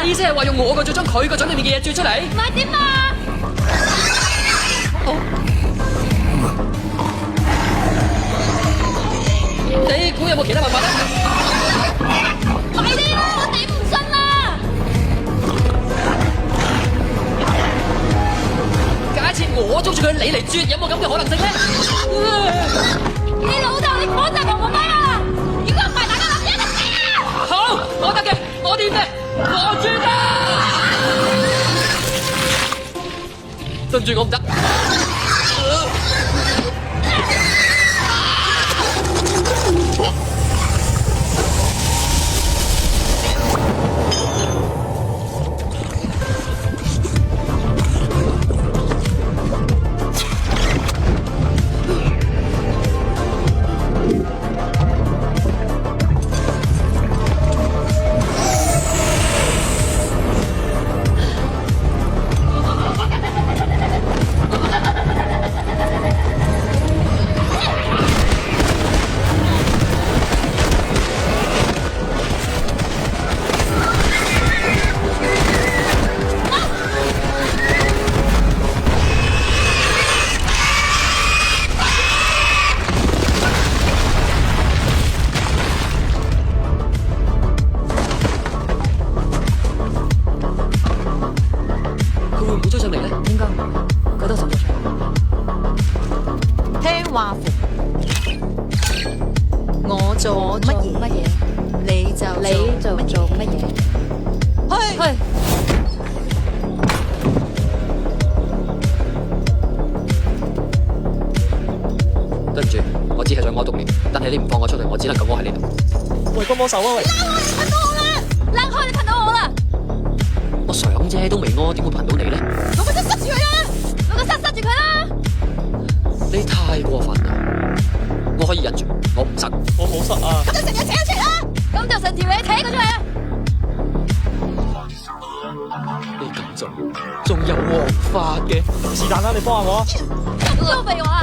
你意思係話用我個嘴將佢個嘴裏面嘅嘢啜出嚟？唔係點啊？你估有冇其他辦法咧？快啲啦！我頂唔順啦！假設我捉住佢，你嚟啜，有冇咁嘅可能性咧？你老豆，你講就我媽啦！如果唔係，大家諗一就死啦！好，我得嘅，我掂嘅，我啜啦！對唔住，我唔得。做乜嘢，你就做乜嘢。去。對唔住，我只係想屙毒尿，但係你唔放我出去，我只能夠屙喺呢度。喂，幫手啊喂！拉開，你噴到我啦！我想啫，都未屙，點會噴到你咧？攞個塞住佢啦！攞個塞住佢啦！你太過分啦！我可以忍住，我唔塞。我冇塞啊！咁就成日扯一扯啦！咁就成條嘢扯佢出嚟啊！你咁做，仲有王法嘅？是但啦，你幫下我。咁都俾我啊！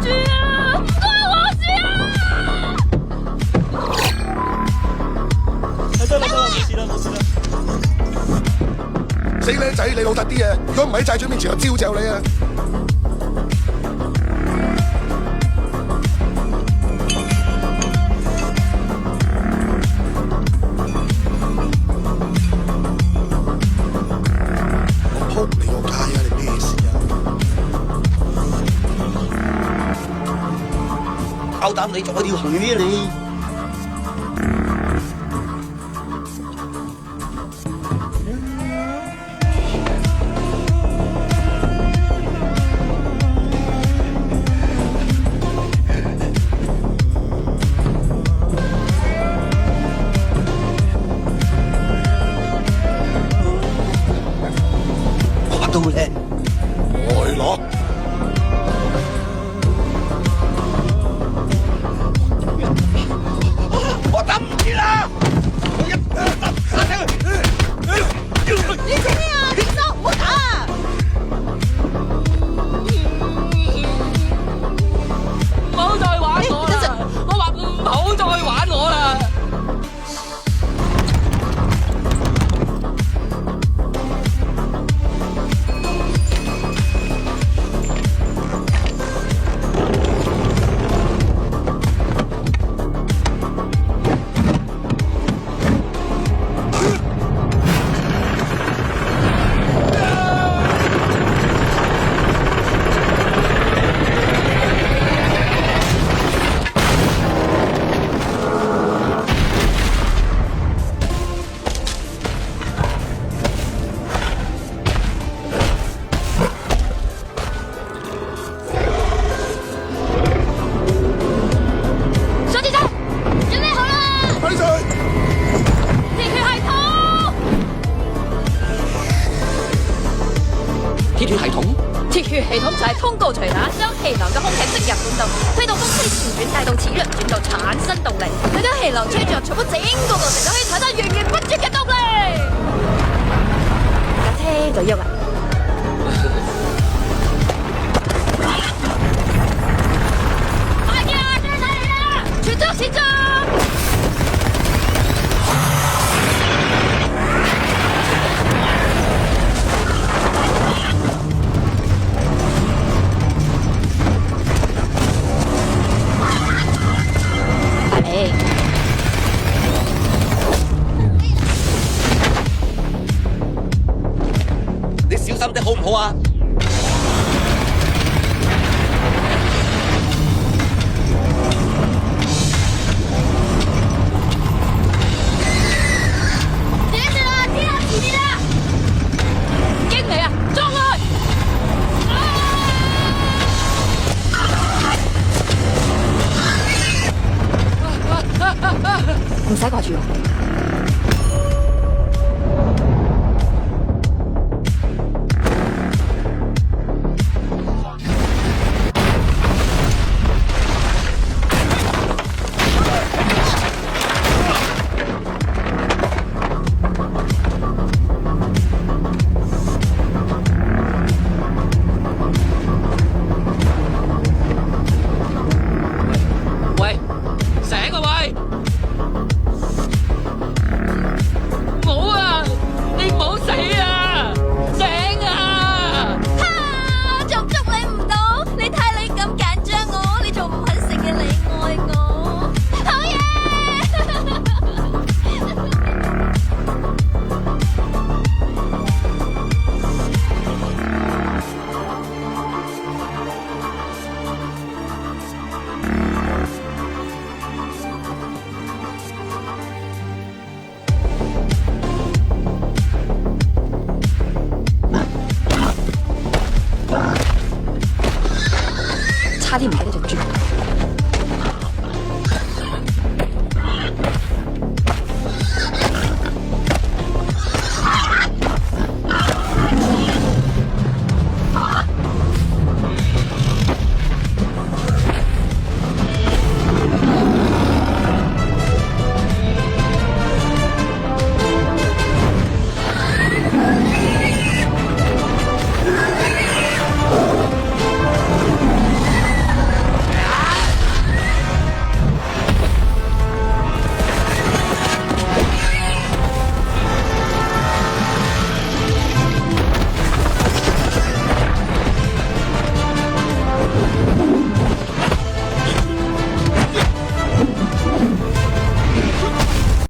住啊！唔該我住啊！得啦，冇事啦，冇事啦。死靚仔，你老實啲啊！如果唔喺債主面前，我招咒你啊！我撲你個街啊！你咩事啊？夠膽你做我條魚啊你！系統就係通過隨打，將氣流嘅空氣逼入管道，推動風車旋轉，帶動齒輪轉動，產生動力。佢將氣流吹着，重複整個過程，就可以產生源源不絕嘅動力。架車就喐啦。快啲啊！車頭！好啊！點住啦！天下前面啦！經理啊，撞佢！唔使掛住我。